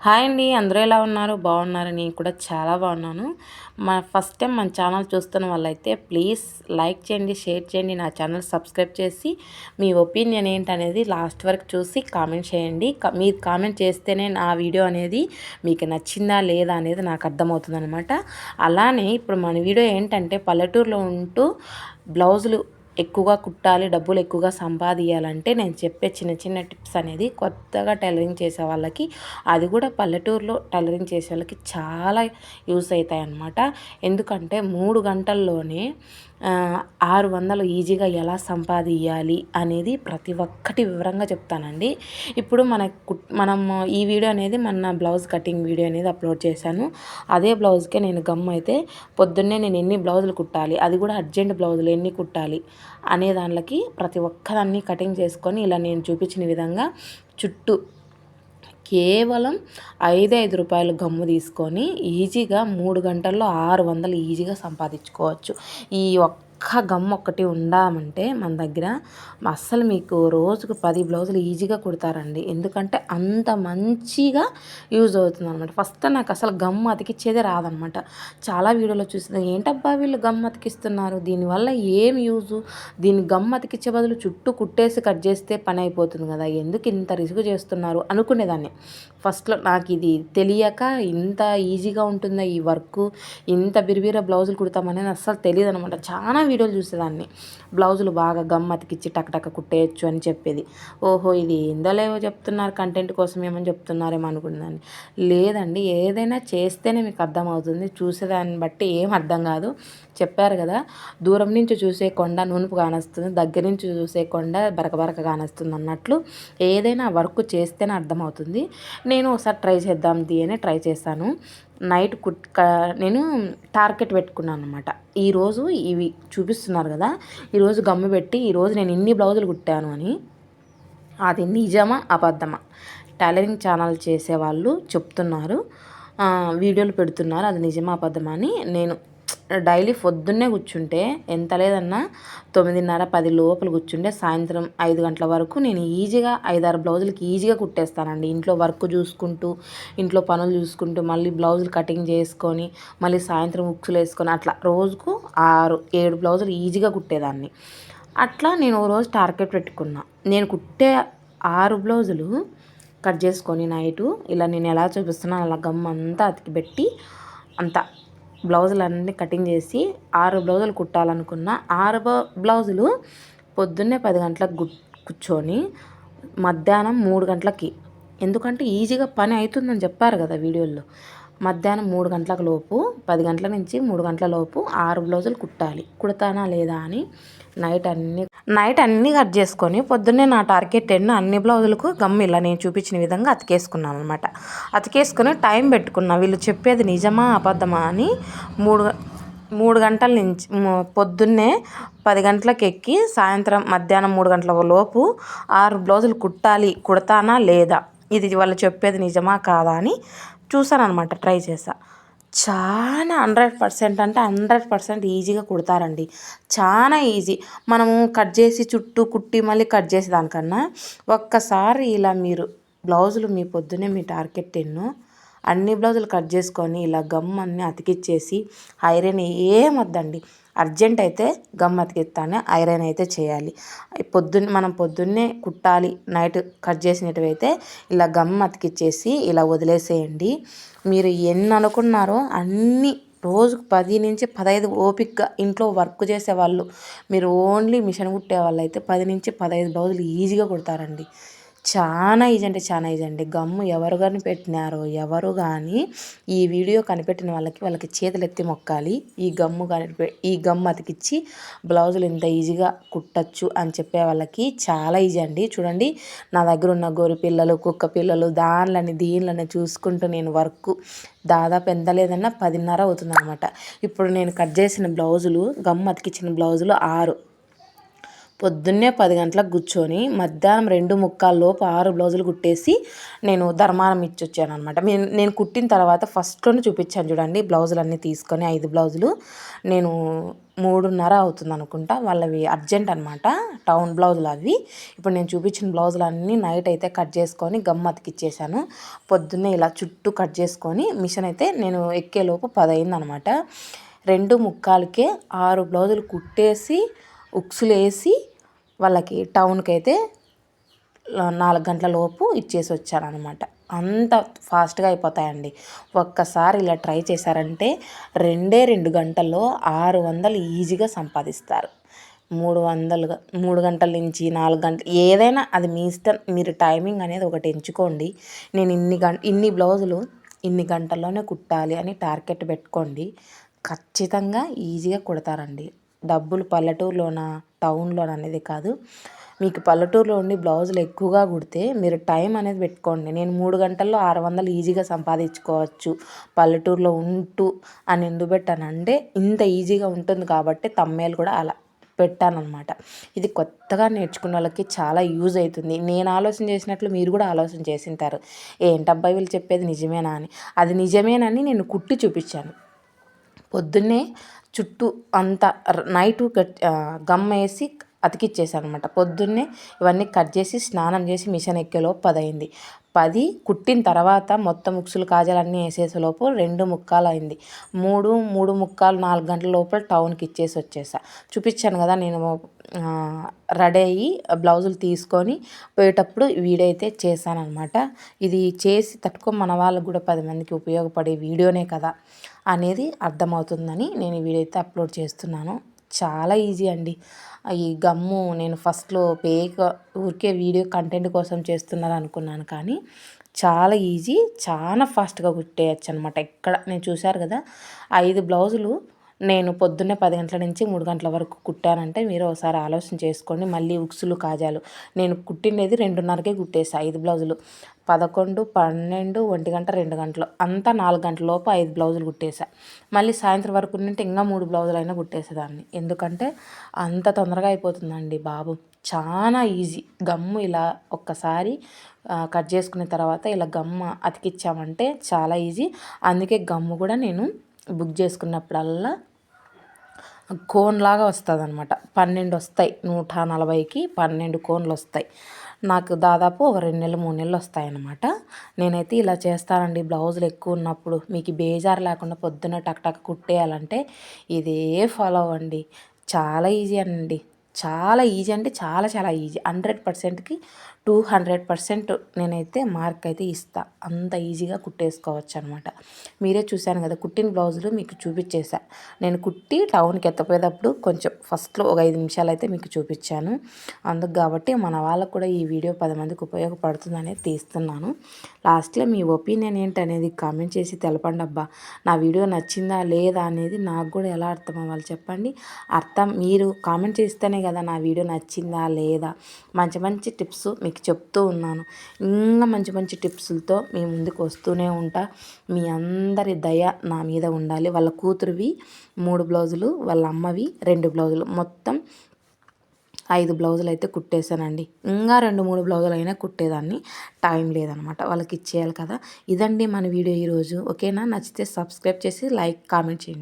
Hi అండి, అందరూ ఎలా ఉన్నారు? బాగున్నారు. నేను కూడా చాలా బాగున్నాను. ఫస్ట్ టైం మన ఛానల్ చూస్తున్న వాళ్ళైతే ప్లీజ్ లైక్ చేయండి, షేర్ చేయండి, నా ఛానల్ సబ్స్క్రైబ్ చేసి మీ ఒపీనియన్ ఏంటనేది లాస్ట్ వరకు చూసి కామెంట్ చేయండి. మీరు కామెంట్ చేస్తేనే నా వీడియో అనేది మీకు నచ్చిందా లేదా అనేది నాకు అర్థమవుతుంది అనమాట. అలానే ఇప్పుడు మన వీడియో ఏంటంటే పల్లెటూరులో ఉంటూ బ్లౌజులు ఎక్కువగా కుట్టాలి, డబ్బులు ఎక్కువగా సంపాదించాలంటే నేను చెప్పే చిన్న చిన్న టిప్స్ అనేది కొత్తగా టైలరింగ్ చేసే వాళ్ళకి, అది కూడా పల్లెటూరులో టైలరింగ్ చేసే వాళ్ళకి చాలా యూస్ అవుతాయి అన్నమాట. ఎందుకంటే 3 గంటల్లోనే 600 ఈజీగా ఎలా సంపాదించాలి అనేది ప్రతి ఒక్కటి వివరంగా చెప్తానండి. ఇప్పుడు మనం ఈ వీడియో అనేది మన బ్లౌజ్ కటింగ్ వీడియో అనేది అప్లోడ్ చేశాను. అదే బ్లౌజ్కే నేను గమ్ అయితే పొద్దున్నే నేను ఎన్ని బ్లౌజులు కుట్టాలి, అది కూడా అర్జెంట్ బ్లౌజులు ఎన్ని కుట్టాలి అనే దానికి ప్రతి ఒక్కదాన్ని కటింగ్ చేసుకొని ఇలా నేను చూపించిన విధంగా చుట్టూ కేవలం 5 రూపాయలు గమ్ము తీసుకొని ఈజీగా 3 గంటల్లో 600 ఈజీగా సంపాదించుకోవచ్చు. ఈ గమ్ ఒక్కటి ఉండామంటే మన దగ్గర అస్సలు మీకు రోజుకు 10 బ్లౌజులు ఈజీగా కుడతారండి. ఎందుకంటే అంత మంచిగా యూజ్ అవుతుంది అనమాట. ఫస్ట్ నాకు అసలు గమ్ అతికిచ్చేదే రాదనమాట. చాలా వీడియోలో చూసిన ఏంటబ్బా వీళ్ళు గమ్ అతికిస్తున్నారు, దీనివల్ల ఏం యూజు, దీన్ని గమ్ అతికిచ్చే బదులు చుట్టూ కుట్టేసి కట్ చేస్తే పని అయిపోతుంది కదా, ఎందుకు ఇంత రిస్క్ చేస్తున్నారు అనుకునేదాన్ని. ఫస్ట్లో నాకు ఇది తెలియక ఇంత ఈజీగా ఉంటుందా ఈ వర్క్, ఇంత బిరిబిర బ్లౌజులు కుడతామనేది అస్సలు తెలియదు అనమాట. చాలా వీడియోలు చూసేదాన్ని, బ్లౌజులు బాగా గమ్ అతికిచ్చి టక్ కుట్టేయచ్చు అని చెప్పేది. ఓహో ఇది ఇందలేవో చెప్తున్నారు, కంటెంట్ కోసం ఏమని చెప్తున్నారేమో అనుకునేదాన్ని. లేదండి, ఏదైనా చేస్తేనే మీకు అర్థమవుతుంది, చూసేదాన్ని బట్టి ఏం అర్థం కాదు. చెప్పారు కదా, దూరం నుంచి చూసే కొండ నునుపు కానొస్తుంది, దగ్గర నుంచి చూసే కొండ బరక కానొస్తుంది అన్నట్లు ఏదైనా వర్క్ చేస్తేనే అర్థమవుతుంది. నేను ఒకసారి ట్రై చేద్దాం అని ట్రై చేశాను. నైట్ నేను టార్గెట్ పెట్టుకున్నాను అనమాట. ఈరోజు ఇవి చూపిస్తున్నారు కదా, ఈరోజు గమ్ము పెట్టి ఈరోజు నేను ఇన్ని బ్లౌజులు కుట్టాను అని. అది నిజమా అబద్ధమా టైలరింగ్ ఛానల్ చేసేవాళ్ళు చెప్తున్నారు, వీడియోలు పెడుతున్నారు, అది నిజమా అబద్ధమా అని. నేను డైలీ పొద్దున్నే కూర్చుంటే ఎంత లేదన్నా 9:30-10 లోపల కూర్చుంటే సాయంత్రం 5 గంటల వరకు నేను ఈజీగా 5-6 బ్లౌజులకి ఈజీగా కుట్టేస్తానండి. ఇంట్లో వర్క్ చూసుకుంటూ, ఇంట్లో పనులు చూసుకుంటూ, మళ్ళీ బ్లౌజులు కటింగ్ చేసుకొని, మళ్ళీ సాయంత్రం ఉక్సులు వేసుకొని అట్లా రోజుకు 6-7 బ్లౌజులు ఈజీగా కుట్టేదాన్ని. అట్లా నేను ఓ రోజు టార్గెట్ పెట్టుకున్నా, నేను కుట్టే 6 బ్లౌజులు కట్ చేసుకొని నైటు ఇలా నేను ఎలా చూపిస్తున్నాను అలా గమ్ అంతా అతికిపెట్టి అంతా బ్లౌజులన్నీ కటింగ్ చేసి 6 బ్లౌజులు కుట్టాలనుకున్న 6 బ్లౌజులు పొద్దున్నే 10 గంటలకు కూర్చొని మధ్యాహ్నం 3 గంటలకి, ఎందుకంటే ఈజీగా పని అవుతుందని చెప్పారు కదా వీడియోల్లో. మధ్యాహ్నం 3 గంటల లోపు, 10 గంటల నుంచి 3 గంటల లోపు 6 బ్లౌజులు కుట్టాలి. కుడతానా లేదా అని నైట్ అన్నీ కట్ చేసుకొని పొద్దున్నే నా టార్గెట్ అన్ని బ్లౌజులకు గమ్ ఇలా నేను చూపించిన విధంగా అతికేసుకున్నాను అనమాట. అతికేసుకొని టైం పెట్టుకున్నా, వీళ్ళు చెప్పేది నిజమా అబద్ధమా అని. 3 గంటల నుంచి పొద్దున్నే 10 గంటలకు ఎక్కి సాయంత్రం మధ్యాహ్నం 3 గంటల లోపు 6 బ్లౌజులు కుడతానా లేదా, ఇది వాళ్ళు చెప్పేది నిజమా కాదా అని చూసాను అనమాట. ట్రై చేశా. చాలా 100% అంటే 100% ఈజీగా కుడతారండి. చాలా ఈజీ. మనము కట్ చేసి చుట్టూ కుట్టి మళ్ళీ కట్ చేసేదానికన్నా ఒక్కసారి ఇలా మీరు బ్లౌజులు మీ పొద్దున్నే మీ టార్గెట్ అన్ని బ్లౌజులు కట్ చేసుకొని ఇలా గమ్ అన్నీ అతికిచ్చేసి ఐరన్ ఏమొద్దండి. అర్జెంట్ అయితే గమ్ అతికిస్తానే, ఐరన్ అయితే చేయాలి. మనం పొద్దున్నే కుట్టాలి, నైట్ కట్ చేసినట్టువైతే ఇలా గమ్ అతికిచ్చేసి ఇలా వదిలేసేయండి. మీరు ఎన్ని అనుకున్నారో అన్నీ రోజుకు 10-15 ఓపిక్గా ఇంట్లో వర్క్ చేసేవాళ్ళు, మీరు ఓన్లీ మిషన్ కుట్టే వాళ్ళు అయితే 10-15 బ్లౌజులు ఈజీగా కుడతారండి. చాలా ఈజీ అంటే చాలా ఈజీ అండి. గమ్ము ఎవరు కనిపెట్టినారో ఎవరు కానీ ఈ వీడియో కనిపెట్టిన వాళ్ళకి చేతులు ఎత్తి మొక్కాలి. ఈ గమ్ము అతికిచ్చి బ్లౌజులు ఇంత ఈజీగా కుట్టచ్చు అని చెప్పే వాళ్ళకి చాలా ఈజీ అండి. చూడండి, నా దగ్గర ఉన్న గొర్రె పిల్లలు, కుక్క పిల్లలు, దీనిలని చూసుకుంటూ నేను వర్క్ దాదాపు ఎంత లేదన్నా 10:30 అవుతుంది అనమాట. ఇప్పుడు నేను కట్ చేసిన బ్లౌజులు, గమ్ము అతికిచ్చిన బ్లౌజులు 6. పొద్దున్నే 10 గంటలకు కూర్చొని మధ్యాహ్నం 2:45 లోపు 6 బ్లౌజులు కుట్టేసి నేను ధర్మారం ఇచ్చొచ్చాను అనమాట. నేను కుట్టిన తర్వాత ఫస్ట్‌లోనే చూపించాను చూడండి బ్లౌజులన్నీ తీసుకొని 5 బ్లౌజులు నేను 3:30 అవుతుందనుకుంటా. వాళ్ళవి అర్జెంట్ అనమాట. టౌన్ బ్లౌజులు అవి. ఇప్పుడు నేను చూపించిన బ్లౌజులన్నీ నైట్ అయితే కట్ చేసుకొని గమ్ అతికిచ్చేసాను. పొద్దున్నే ఇలా చుట్టూ కట్ చేసుకొని మిషన్ అయితే నేను ఎక్కేలోపు 10 అయిందనమాట. 2:45కే 6 బ్లౌజులు కుట్టేసి ఉక్సులేసి వాళ్ళకి టౌన్కి అయితే 4 గంటల లోపు ఇచ్చేసి వచ్చానమాట. అంత ఫాస్ట్గా అయిపోతాయండి. ఒక్కసారి ఇలా ట్రై చేశారంటే 2 గంటల్లో 600 ఈజీగా సంపాదిస్తారు. 3 గంటల నుంచి 4 గంటలు ఏదైనా అది మీ ఇష్టం. మీరు టైమింగ్ అనేది ఒకటి ఎంచుకోండి. నేను ఇన్ని బ్లౌజులు ఇన్ని గంటల్లోనే కుట్టాలి అని టార్గెట్ పెట్టుకోండి. ఖచ్చితంగా ఈజీగా కుడతారండి. డబ్బులు పల్లెటూరులోనా టౌన్లోనా అనేది కాదు. మీకు పల్లెటూరులో ఉండి బ్లౌజులు ఎక్కువగా కుడితే మీరు టైం అనేది పెట్టుకోండి. నేను 3 గంటల్లో 600 ఈజీగా సంపాదించుకోవచ్చు పల్లెటూరులో ఉంటూ అని ఎందుకు పెట్టానంటే ఇంత ఈజీగా ఉంటుంది కాబట్టి తమ్మేలు కూడా అలా పెట్టానన్నమాట. ఇది కొత్తగా నేర్చుకున్న వాళ్ళకి చాలా యూజ్ అవుతుంది. నేను ఆలోచన చేసినట్లు మీరు కూడా ఆలోచన చేసింటారు. ఏంటబ్బాయి వీళ్ళు చెప్పేది నిజమేనా అని. అది నిజమేనని నేను కుట్టి చూపించాను. పొద్దున్నే చుట్టూ అంతా నైటు గమ్ వేసి అతికిచ్చేసాను అనమాట. పొద్దున్నే ఇవన్నీ కట్ చేసి స్నానం చేసి మిషన్ ఎక్కేలోపు 10 అయింది. 10 కుట్టిన తర్వాత మొత్తం ఉక్సులు కాజాలన్నీ వేసేసేలోపు 2:45 అయింది. 3:45 4 గంటల లోపల టౌన్కి ఇచ్చేసి వచ్చేసా. చూపించాను కదా నేను రెడీ అయ్యి బ్లౌజులు తీసుకొని పోయేటప్పుడు వీడియో అయితే చేశానమాట. ఇది చేసి మన వాళ్ళకు కూడా 10 మందికి ఉపయోగపడే వీడియోనే కదా అనేది అర్థమవుతుందని నేను ఈ వీడియో అయితే అప్లోడ్ చేస్తున్నాను. చాలా ఈజీ అండి. ఈ గమ్ము నేను ఫస్ట్లో ఊరికే వీడియో కంటెంట్ కోసం చేస్తున్నారు అనుకున్నాను, కానీ చాలా ఈజీ, చాలా ఫాస్ట్గా కుట్టేయచ్చు అనమాట. నేను చూశారు కదా 5 బ్లౌజులు నేను పొద్దున్నే 10 గంటల నుంచి 3 గంటల వరకు కుట్టానంటే మీరు ఒకసారి ఆలోచన చేసుకోండి. మళ్ళీ ఉక్సులు కాజాలు నేను కుట్టినది 2:30కే కుట్టేసా 5 బ్లౌజులు. 11, 12, 1 గంట 2 గంటలు అంతా 4 గంటల లోపు 5 బ్లౌజులు కుట్టేసా. మళ్ళీ సాయంత్రం వరకు ఉంటే ఇంకా 3 బ్లౌజులైనా కుట్టేసేదాన్ని. ఎందుకంటే అంత తొందరగా అయిపోతుందండి బాబు. చాలా ఈజీ. గమ్ము ఇలా ఒక్కసారి కట్ చేసుకున్న తర్వాత ఇలా గమ్ము అతికిచ్చామంటే చాలా ఈజీ. అందుకే గమ్ము కూడా నేను బుక్ చేసుకున్నప్పుడల్లా కోన్లాగా వస్తుంది అనమాట. 12 వస్తాయి. 140కి 12 కోన్లు వస్తాయి. నాకు దాదాపు ఒక 2 నెలలు 3 నెలలు వస్తాయన్నమాట. నేనైతే ఇలా చేస్తానండి బ్లౌజులు ఎక్కువ ఉన్నప్పుడు. మీకు బేజారు లేకుండా పొద్దున్న టక్ కుట్టేయాలంటే ఇదే ఫాలో అవ్వండి. చాలా ఈజీ అండి. చాలా ఈజీ అంటే చాలా ఈజీ. 100%కి 200% నేనైతే మార్క్ అయితే ఇస్తా. అంత ఈజీగా కుట్టేసుకోవచ్చు అనమాట. మీరే చూశాను కదా కుట్టిన బ్లౌజులు మీకు చూపించేసా. నేను కుట్టి టౌన్కి ఎత్తపోయేటప్పుడు కొంచెం ఫస్ట్లో ఒక 5 నిమిషాలు అయితే మీకు చూపించాను. అందుకు కాబట్టి మన వాళ్ళకు కూడా ఈ వీడియో 10 మందికి ఉపయోగపడుతుందనేది తీస్తున్నాను. లాస్ట్లో మీ ఒపీనియన్ ఏంటనేది కామెంట్ చేసి తెలపండి అబ్బా. నా వీడియో నచ్చిందా లేదా అనేది నాకు కూడా ఎలా అర్థం అవ్వాలి చెప్పండి. మీరు కామెంట్ చేస్తేనే కదా నా వీడియో నచ్చిందా లేదా. మంచి టిప్స్ మీకు చెప్తూ ఉన్నాను. ఇంకా మంచి టిప్స్లతో మీ ముందుకు వస్తూనే ఉంటా. మీ అందరి దయ నా మీద ఉండాలి. వాళ్ళ కూతురువి 3 బ్లౌజులు, వాళ్ళ అమ్మవి 2 బ్లౌజులు, మొత్తం 5 బ్లౌజులు అయితే కుట్టేశానండి. ఇంకా 2-3 బ్లౌజులు అయినా కుట్టేదాన్ని. టైం లేదనమాట. వాళ్ళకి ఇచ్చేయాలి కదా. ఇదండి మన వీడియో ఈరోజు. ఓకేనా? నచ్చితే సబ్స్క్రైబ్ చేసి లైక్ కామెంట్ చేయండి.